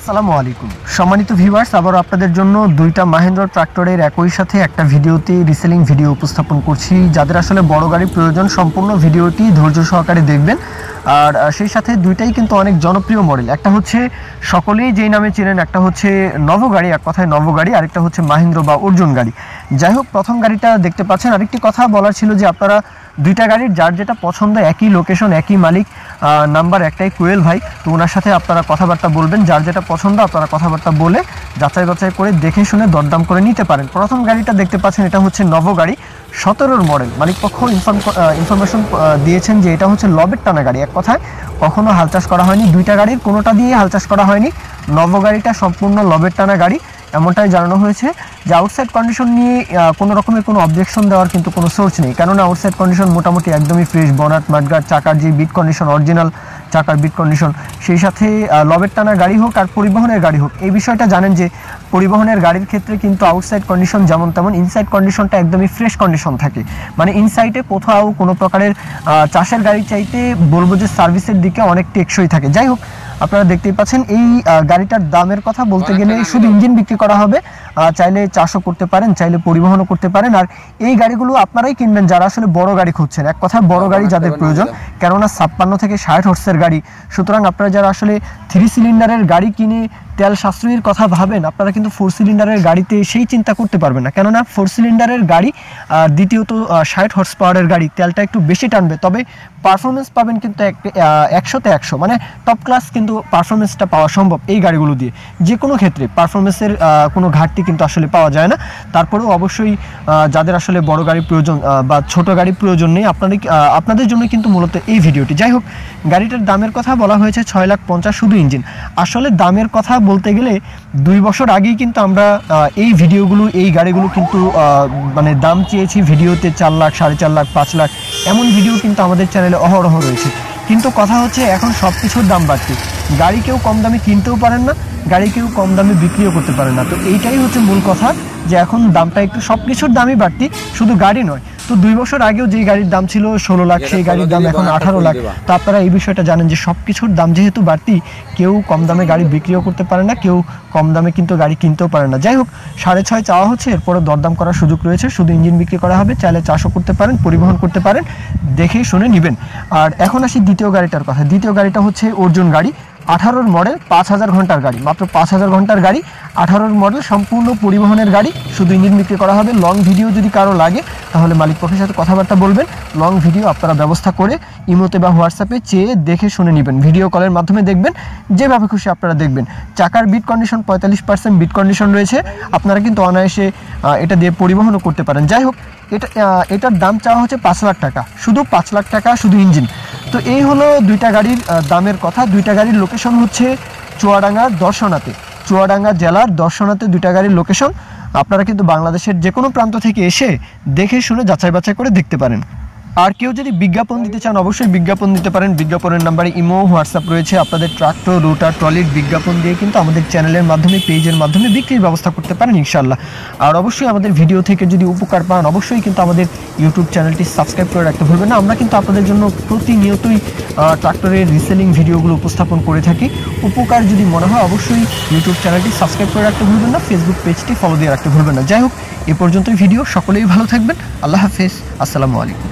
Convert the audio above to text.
আসসালামু আলাইকুম সম্মানিত ভিউয়ার্স, আবার আপনাদের জন্য দুইটা মাহিন্দ্রা ট্রাক্টরের একই সাথে একটা ভিডিওতে রিসেলিং ভিডিও উপস্থাপন করছি। যাদের আসলে বড় গাড়ি প্রয়োজন সম্পূর্ণ ভিডিওটি ধৈর্য সহকারে দেখবেন। আর সেই সাথে দুইটাই কিন্তু অনেক জনপ্রিয় মডেল। একটা হচ্ছে সকলেই যেই নামে চেনেন, একটা হচ্ছে নভো গাড়ি, এক কথায় নভো গাড়ি, আরেকটা হচ্ছে মাহিন্দ্রা বা অর্জুন গাড়ি। যাই হোক, প্রথম গাড়িটা দেখতে পাচ্ছেন। আরেকটি কথা বলার ছিল যে আপনারা দুইটা গাড়ির যার যেটা পছন্দ, একই লোকেশন, একই মালিক, নাম্বার একটাই, কোয়েল ভাই। তো ওনার সাথে আপনারা কথাবার্তা বলবেন, যার যেটা পছন্দ আপনারা কথাবার্তা বলে যাচাই বাছাই করে দেখে শুনে দরদাম করে নিতে পারেন। প্রথম গাড়িটা দেখতে পাচ্ছেন, এটা হচ্ছে নভো গাড়ি, 17-র মডেল। মালিকপক্ষ ইনফরমেশন দিয়েছেন যে এটা হচ্ছে লবের টানা গাড়ি। এক কথায় কখনো হাল চাষ করা হয়নি, দুইটা গাড়ির কোনোটা দিয়ে হাল চাষ করা হয়নি। নভো গাড়িটা সম্পূর্ণ লবের টানা গাড়ি, এমনটাই জানানো হয়েছে। যে আউটসাইড কন্ডিশন নিয়ে কোনো রকমের কোনো অবজেকশন দেওয়ার কিন্তু কোনো সোর্স নেই, কেননা আউটসাইড কন্ডিশন মোটামুটি একদমই ফ্রেশ। বনাট, মাডগার্ড, চাকার যে বিট কন্ডিশন, অরিজিনাল চাকার বিট কন্ডিশন। সেই সাথে লবের টানা গাড়ি হোক আর পরিবহনের গাড়ি হোক, এই বিষয়টা জানেন যে পরিবহনের গাড়ির ক্ষেত্রে কিন্তু আউটসাইড কন্ডিশন যেমন তেমন ইনসাইড কন্ডিশনটা একদমই ফ্রেশ কন্ডিশন থাকে। মানে ইনসাইডে কোথাও কোনো প্রকারের চাষের গাড়ি চাইতে বলবো যে সার্ভিসের দিকে অনেক টেকসই থাকে। যাই হোক, আপনারা দেখতেই পাচ্ছেন এই গাড়িটার দামের কথা বলতে গেলে শুধু ইঞ্জিন বিক্রি করা হবে, চাইলে চাষও করতে পারেন, চাইলে পরিবহনও করতে পারেন। আর এই গাড়িগুলো আপনারাই কিনবেন যারা আসলে বড় গাড়ি খুঁজছেন, এক কথায় বড় গাড়ি যাদের প্রয়োজন, কেননা 56 থেকে 60 হর্সের গাড়ি। সুতরাং আপনারা যারা আসলে 3 সিলিন্ডারের গাড়ি কিনে তেল সাশ্রয়ের কথা ভাবেন, আপনারা কিন্তু 4 সিলিন্ডারের গাড়িতে সেই চিন্তা করতে পারবেন না, কেননা 4 সিলিন্ডারের গাড়ি, দ্বিতীয়ত 60 হর্স পাওয়ারের গাড়ি, তেলটা একটু বেশি টানবে, তবে পারফরমেন্স পাবেন কিন্তু 100তে 100, মানে টপ ক্লাস কিন্তু পারফরমেন্সটা পাওয়া সম্ভব এই গাড়িগুলো দিয়ে। যে কোনো ক্ষেত্রে পারফরমেন্সের কোনো ঘাটতি কিন্তু আসলে পাওয়া যায় না। তারপরেও অবশ্যই যাদের আসলে বড় গাড়ি প্রয়োজন বা ছোট গাড়ি প্রয়োজন নেই, আপনাদের জন্য কিন্তু মূলত এই ভিডিওটি। যাই হোক, গাড়িটার দামের কথা বলা হয়েছে 6,50,000 শুধু ইঞ্জিন। আসলে দামের কথা বলতে গেলে 2 বছর আগেই কিন্তু আমরা এই ভিডিওগুলো, এই গাড়িগুলো কিন্তু মানে দাম চেয়েছি ভিডিওতে 4 লাখ, 4.5 লাখ, 5 লাখ, এমন ভিডিও কিন্তু আমাদের চ্যানেলে অহরহ রয়েছে। কিন্তু কথা হচ্ছে এখন সব কিছুর দাম বাড়ছে। গাড়ি কেউ কম দামে কিনতেও পারেন না, গাড়ি কেউ কম দামে বিক্রিও করতে পারেন না। তো এইটাই হচ্ছে মূল কথা, যে এখন দামটা একটু সব কিছুর দামই বাড়তি, শুধু গাড়ি নয়। তো 2 বছর আগেও যে গাড়ির দাম ছিল 16 লাখ, সেই গাড়ির দাম এখন 18 লাখ। তো আপনারা এই বিষয়টা জানেন যে সব কিছুর দাম যেহেতু বাড়তি, কেউ কম দামে গাড়ি বিক্রিও করতে পারে না, কেউ কম দামে কিন্তু গাড়ি কিনতেও পারে না। যাই হোক, 6.5 চাওয়া হচ্ছে, এরপরে দরদাম করার সুযোগ রয়েছে। শুধু ইঞ্জিন বিক্রি করা হবে, চাইলে চাষও করতে পারেন, পরিবহন করতে পারেন, দেখে শুনে নেবেন। আর এখন আসি দ্বিতীয় গাড়িটার কথা। দ্বিতীয় গাড়িটা হচ্ছে অর্জুন গাড়ি, 18-র মডেল, 5000 ঘন্টার গাড়ি, মাত্র 5000 ঘন্টার গাড়ি, 18-র মডেল, সম্পূর্ণ পরিবহনের গাড়ি, শুধু ইঞ্জিন বিক্রি করা হবে। লং ভিডিও যদি কারো লাগে তাহলে মালিক পক্ষের সাথে কথাবার্তা বলবেন, লং ভিডিও আপনারা ব্যবস্থা করে ইমোতে বা হোয়াটসঅ্যাপে চেয়ে দেখে শুনে নেবেন। ভিডিও কলের মাধ্যমে দেখবেন, যেভাবে খুশি আপনারা দেখবেন। চাকার বিট কন্ডিশন 45% বিট কন্ডিশন রয়েছে, আপনারা কিন্তু অনায়াসে এটা দিয়ে পরিবহনও করতে পারেন। যাই হোক, এটার দাম চাওয়া হচ্ছে 5 লাখ টাকা, শুধু 5 লাখ টাকা, শুধু ইঞ্জিন। তো এই হলো দুইটা গাড়ির দামের কথা। দুইটা গাড়ির লোকেশন হচ্ছে চুয়াডাঙ্গা, দর্শনাতে, চুয়াডাঙ্গা জেলার দর্শনাতে দুইটা গাড়ির লোকেশন। আপনারা কিন্তু বাংলাদেশের যে কোনো প্রান্ত থেকে এসে দেখে শুনে যাচাই বাছাই করে দেখতে পারেন। আর কেউ যদি বিজ্ঞাপন দিতে চান অবশ্যই বিজ্ঞাপন দিতে পারেন। বিজ্ঞাপনের নাম্বারে ইমো, হোয়াটসঅ্যাপ রয়েছে। আপনাদের ট্রাক্টর, রোটার, ট্রলির বিজ্ঞাপন দিয়ে কিন্তু আমাদের চ্যানেলের মাধ্যমে, পেজের মাধ্যমে বিক্রির ব্যবস্থা করতে পারেন ইনশাল্লাহ। আর অবশ্যই আমাদের ভিডিও থেকে যদি উপকার পান, অবশ্যই কিন্তু আমাদের ইউটিউব চ্যানেলটি সাবস্ক্রাইব করে রাখতে ভুলবেন না। আমরা কিন্তু আপনাদের জন্য প্রতিনিয়তই ট্রাক্টরের রিসেলিং ভিডিওগুলো উপস্থাপন করে থাকি। উপকার যদি মনে হয় অবশ্যই ইউটিউব চ্যানেলটি সাবস্ক্রাইব করে রাখতে ভুলবেন না, ফেসবুক পেজটি ফলো দিয়ে রাখতে ভুলবেন না। যাই হোক, এ পর্যন্তই ভিডিও। সকলেই ভালো থাকবেন। আল্লাহ হাফেজ, আসসালামু আলাইকুম।